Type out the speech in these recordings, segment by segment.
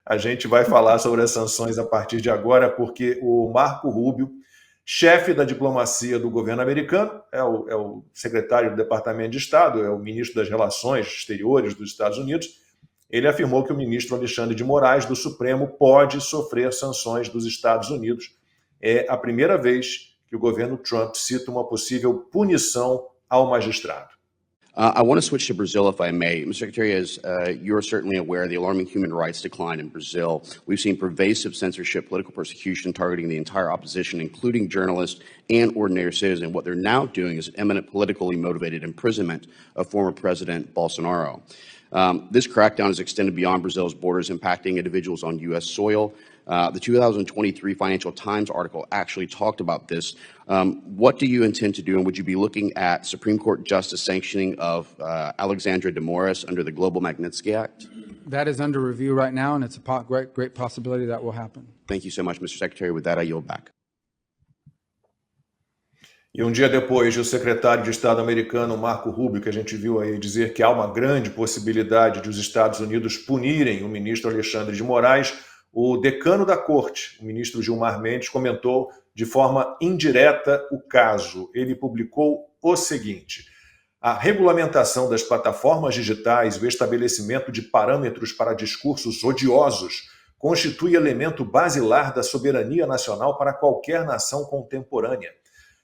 A gente vai falar sobre as sanções a partir de agora, porque o Marco Rubio, chefe da diplomacia do governo americano, é o secretário do Departamento de Estado, é o ministro das Relações Exteriores dos Estados Unidos. Ele afirmou que o ministro Alexandre de Moraes, do Supremo, pode sofrer sanções dos Estados Unidos. É a primeira vez que o governo Trump cita uma possível punição ao magistrado. I want to switch to Brazil, if I may. Mr. Secretary, as you're certainly aware, the alarming human rights decline in Brazil. We've seen pervasive censorship, political persecution targeting the entire opposition, including journalists and ordinary citizens. What they're now doing is imminent politically motivated imprisonment of former President Bolsonaro. This crackdown is extended beyond Brazil's borders, impacting individuals on U.S. soil. The 2023 Financial Times article actually talked about this. What do you intend to do, and would you be looking at Supreme Court justice sanctioning of Alexandra de Moraes under the Global Magnitsky Act? That is under review right now, and it's a great possibility that will happen. Thank you so much, Mr. Secretary. With that, I yield back. E um dia depois, o secretário de Estado americano, Marco Rubio, que a gente viu aí dizer que há uma grande possibilidade de os Estados Unidos punirem o ministro Alexandre de Moraes, o decano da corte, o ministro Gilmar Mendes, comentou de forma indireta o caso. Ele publicou o seguinte: a regulamentação das plataformas digitais e o estabelecimento de parâmetros para discursos odiosos constitui elemento basilar da soberania nacional para qualquer nação contemporânea.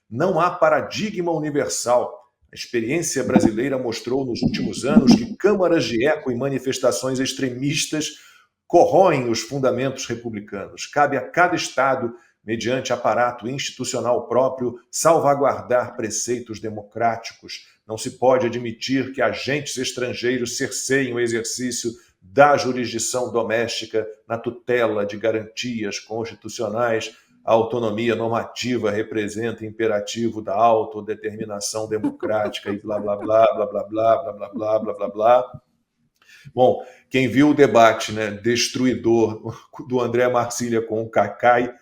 Não há paradigma universal. A experiência brasileira mostrou nos últimos anos que câmaras de eco e manifestações extremistas corroem os fundamentos republicanos. Cabe a cada Estado, mediante aparato institucional próprio, salvaguardar preceitos democráticos. Não se pode admitir que agentes estrangeiros cerceiem o exercício da jurisdição doméstica na tutela de garantias constitucionais. A autonomia normativa representa imperativo da autodeterminação democrática e blá, blá, blá, blá, blá, blá, blá, blá, blá, blá, blá, blá. Bom, quem viu o debate, né, destruidor do André Marcília com o Cacai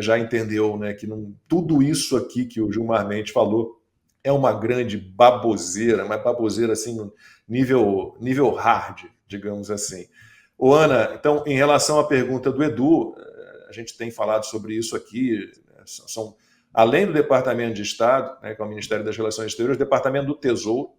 já entendeu, né, que tudo isso aqui que o Gilmar Mendes falou é uma grande baboseira, mas baboseira assim no nível hard, digamos assim. Ô, Ana, então, em relação à pergunta do Edu, a gente tem falado sobre isso aqui, além do Departamento de Estado, né, que é o Ministério das Relações Exteriores, o Departamento do Tesouro,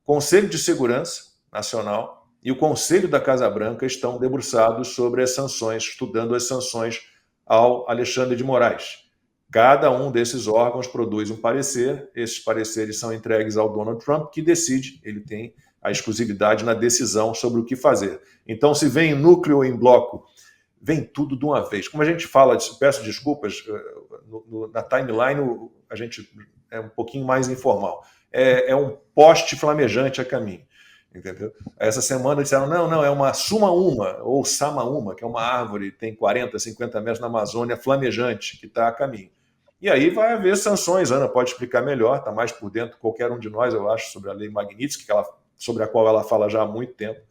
Conselho de Segurança Nacional e o Conselho da Casa Branca estão debruçados sobre as sanções, estudando as sanções ao Alexandre de Moraes. Cada um desses órgãos produz um parecer, esses pareceres são entregues ao Donald Trump, que decide, ele tem a exclusividade na decisão sobre o que fazer. Então, se vem em núcleo ou em bloco, vem tudo de uma vez. Como a gente fala, peço desculpas, na timeline a gente é um pouquinho mais informal. É um poste flamejante a caminho. Entendeu? Essa semana disseram, não, é uma Suma-Uma, ou Sama-Uma, que é uma árvore, tem 40, 50 metros na Amazônia, flamejante, que está a caminho. E aí vai haver sanções, a Ana pode explicar melhor, está mais por dentro, qualquer um de nós, eu acho, sobre a lei Magnitsky, sobre a qual ela fala já há muito tempo.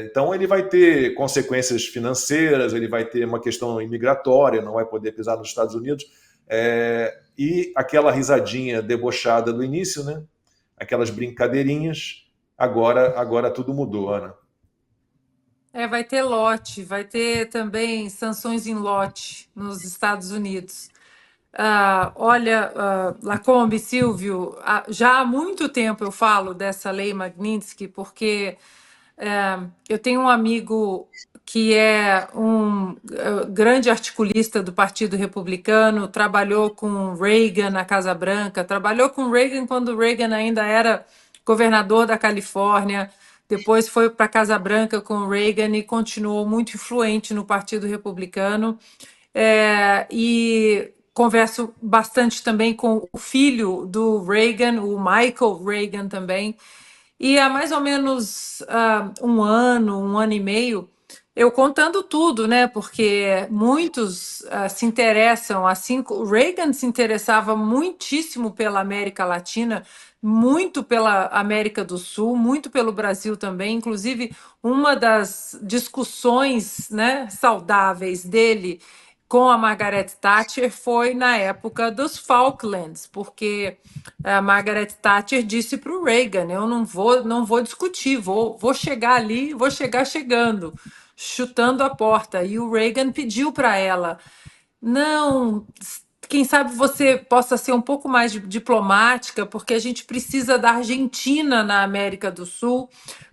Então ele vai ter consequências financeiras, ele vai ter uma questão imigratória, não vai poder pisar nos Estados Unidos, e aquela risadinha debochada do início, né? Aquelas brincadeirinhas. Agora tudo mudou, Ana. Vai ter lote, vai ter também sanções em lote nos Estados Unidos. Olha, Lacombe, Silvio, já há muito tempo eu falo dessa lei Magnitsky, porque eu tenho um amigo que é um grande articulista do Partido Republicano, trabalhou com Reagan na Casa Branca, trabalhou com Reagan quando Reagan ainda era governador da Califórnia, depois foi para a Casa Branca com Reagan e continuou muito influente no Partido Republicano. E converso bastante também com o filho do Reagan, o Michael Reagan também. E há mais ou menos um ano e meio, eu contando tudo, né? Porque muitos se interessam, assim, o Reagan se interessava muitíssimo pela América Latina, muito pela América do Sul, muito pelo Brasil também. Inclusive, uma das discussões, né, saudáveis dele com a Margaret Thatcher foi na época dos Falklands, porque a Margaret Thatcher disse para o Reagan, eu não vou discutir, vou chegar ali, vou chegar chegando. chutando a porta. E o Reagan pediu para ela: não, quem sabe você possa ser um pouco mais diplomática, porque a gente precisa da Argentina na América do Sul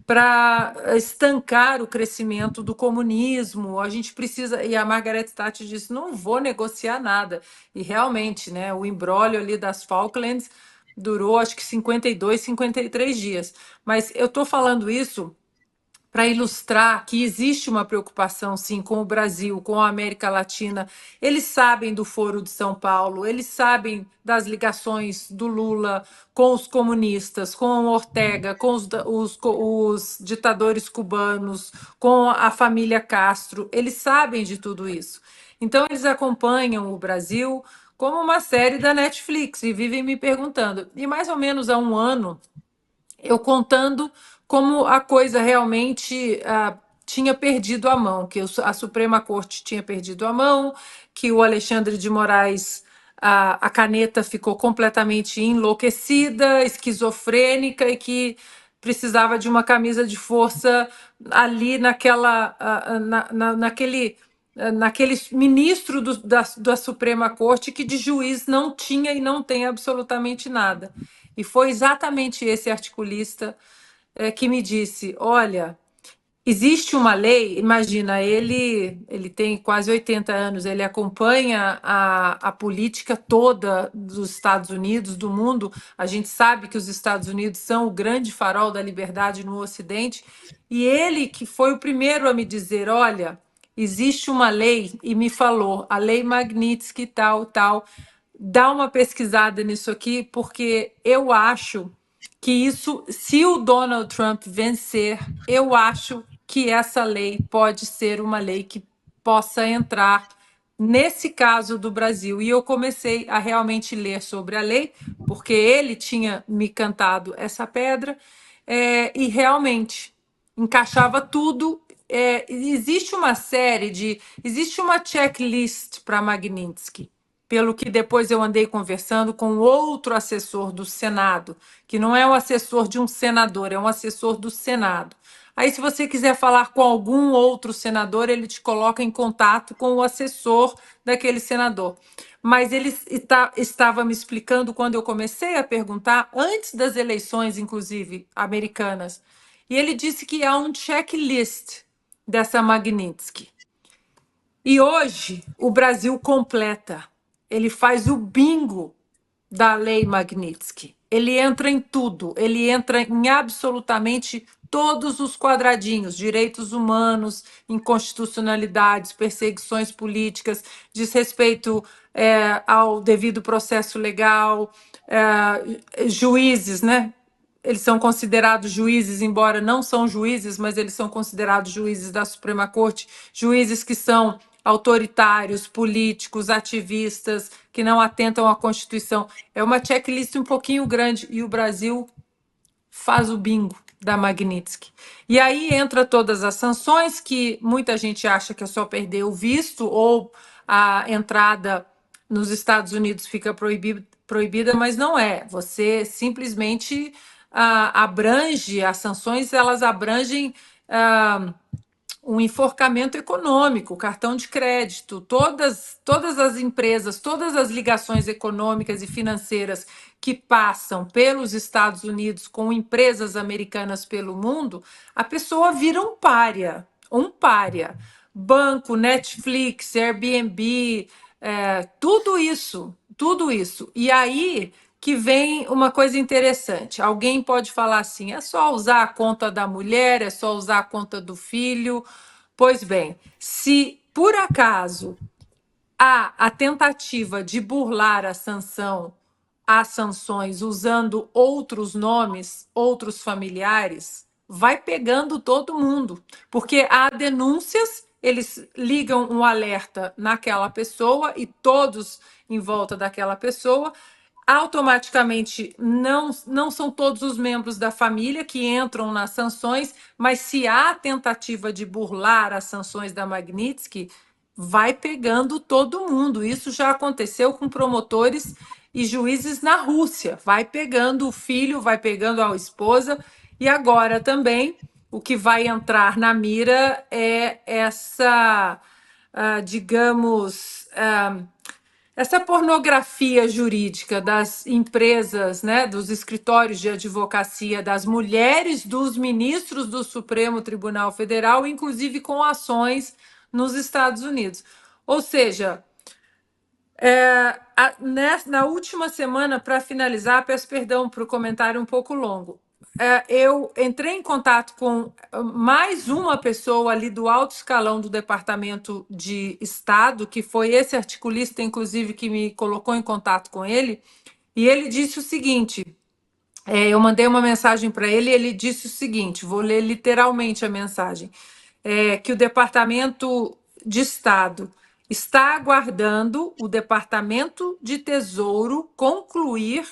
para estancar o crescimento do comunismo. A gente precisa. E a Margaret Thatcher disse: não vou negociar nada. E realmente, né, o imbróglio ali das Falklands durou acho que 52, 53 dias. Mas eu estou falando isso para ilustrar que existe uma preocupação, sim, com o Brasil, com a América Latina. Eles sabem do Foro de São Paulo, eles sabem das ligações do Lula com os comunistas, com o Ortega, com os ditadores cubanos, com a família Castro. Eles sabem de tudo isso. Então, eles acompanham o Brasil como uma série da Netflix e vivem me perguntando. E mais ou menos há um ano, eu contando como a coisa realmente tinha perdido a mão, que a Suprema Corte tinha perdido a mão, que o Alexandre de Moraes, a caneta ficou completamente enlouquecida, esquizofrênica e que precisava de uma camisa de força ali naquele ministro da Suprema Corte que de juiz não tinha e não tem absolutamente nada. E foi exatamente esse articulista que me disse: olha, existe uma lei, imagina, ele tem quase 80 anos, ele acompanha a política toda dos Estados Unidos, do mundo. A gente sabe que os Estados Unidos são o grande farol da liberdade no Ocidente, e ele que foi o primeiro a me dizer: olha, existe uma lei, e me falou, a lei Magnitsky, tal, tal, dá uma pesquisada nisso aqui, porque eu acho que isso, se o Donald Trump vencer, eu acho que essa lei pode ser uma lei que possa entrar nesse caso do Brasil. E eu comecei a realmente ler sobre a lei, porque ele tinha me cantado essa pedra, e realmente encaixava tudo. Existe uma existe uma checklist para Magnitsky, pelo que depois eu andei conversando com outro assessor do Senado, que não é o assessor de um senador, é um assessor do Senado. Aí, se você quiser falar com algum outro senador, ele te coloca em contato com o assessor daquele senador. Mas ele estava me explicando quando eu comecei a perguntar, antes das eleições, inclusive, americanas, e ele disse que há um checklist dessa Magnitsky. E hoje o Brasil completa. Ele faz o bingo da lei Magnitsky. Ele entra em tudo, ele entra em absolutamente todos os quadradinhos: direitos humanos, inconstitucionalidades, perseguições políticas, desrespeito ao devido processo legal, juízes, né? Eles são considerados juízes, embora não são juízes, mas eles são considerados juízes da Suprema Corte, juízes que são autoritários, políticos, ativistas, que não atentam à Constituição. É uma checklist um pouquinho grande e o Brasil faz o bingo da Magnitsky. E aí entra todas as sanções, que muita gente acha que é só perder o visto ou a entrada nos Estados Unidos fica proibida, mas não é. Você simplesmente abrange, as sanções elas abrangem um enforcamento econômico, cartão de crédito, todas as empresas, todas as ligações econômicas e financeiras que passam pelos Estados Unidos com empresas americanas pelo mundo, a pessoa vira um pária, um pária. Banco, Netflix, Airbnb, tudo isso, tudo isso. E aí que vem uma coisa interessante. Alguém pode falar assim: é só usar a conta da mulher, é só usar a conta do filho. Pois bem, se por acaso há a tentativa de burlar a sanção, as sanções usando outros nomes, outros familiares, vai pegando todo mundo, porque há denúncias, eles ligam um alerta naquela pessoa e todos em volta daquela pessoa. Automaticamente não são todos os membros da família que entram nas sanções, mas se há tentativa de burlar as sanções da Magnitsky, vai pegando todo mundo. Isso já aconteceu com promotores e juízes na Rússia. Vai pegando o filho, vai pegando a esposa, e agora também o que vai entrar na mira é essa, digamos, essa pornografia jurídica das empresas, né, dos escritórios de advocacia, das mulheres dos ministros do Supremo Tribunal Federal, inclusive com ações nos Estados Unidos. Ou seja, na última semana, para finalizar, peço perdão para o comentário um pouco longo. Eu entrei em contato com mais uma pessoa ali do alto escalão do Departamento de Estado, que foi esse articulista, inclusive, que me colocou em contato com ele, e ele disse o seguinte: eu mandei uma mensagem para ele e ele disse o seguinte, vou ler literalmente a mensagem, que o Departamento de Estado está aguardando o Departamento de Tesouro concluir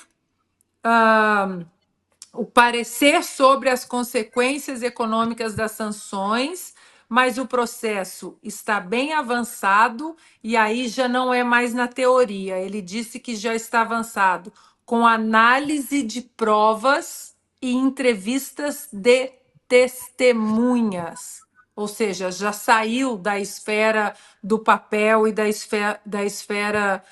o parecer sobre as consequências econômicas das sanções, mas o processo está bem avançado e aí já não é mais na teoria. Ele disse que já está avançado com análise de provas e entrevistas de testemunhas. Ou seja, já saiu da esfera do papel e da esfera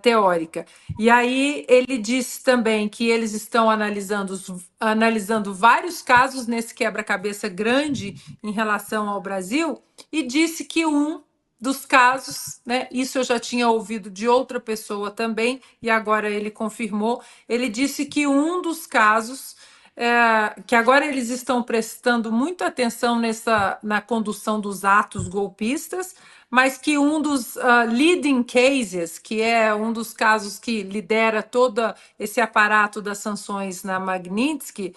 teórica. E aí ele disse também que eles estão analisando vários casos nesse quebra-cabeça grande em relação ao Brasil, e disse que um dos casos, né, isso eu já tinha ouvido de outra pessoa também, e agora ele confirmou, ele disse que um dos casos que agora eles estão prestando muita atenção na condução dos atos golpistas, mas que um dos leading cases, que é um dos casos que lidera todo esse aparato das sanções na Magnitsky,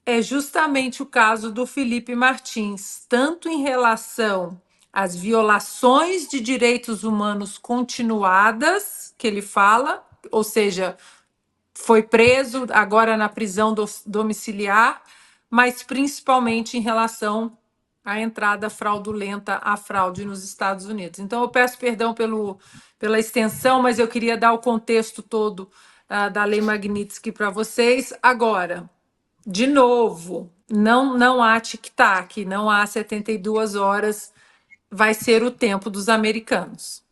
é justamente o caso do Felipe Martins, tanto em relação às violações de direitos humanos continuadas, que ele fala, ou seja, foi preso agora na prisão domiciliar, mas principalmente em relação à entrada fraudulenta, à fraude nos Estados Unidos. Então, eu peço perdão pela extensão, mas eu queria dar o contexto todo da Lei Magnitsky para vocês. Agora, de novo, não há tic-tac, não há 72 horas, vai ser o tempo dos americanos.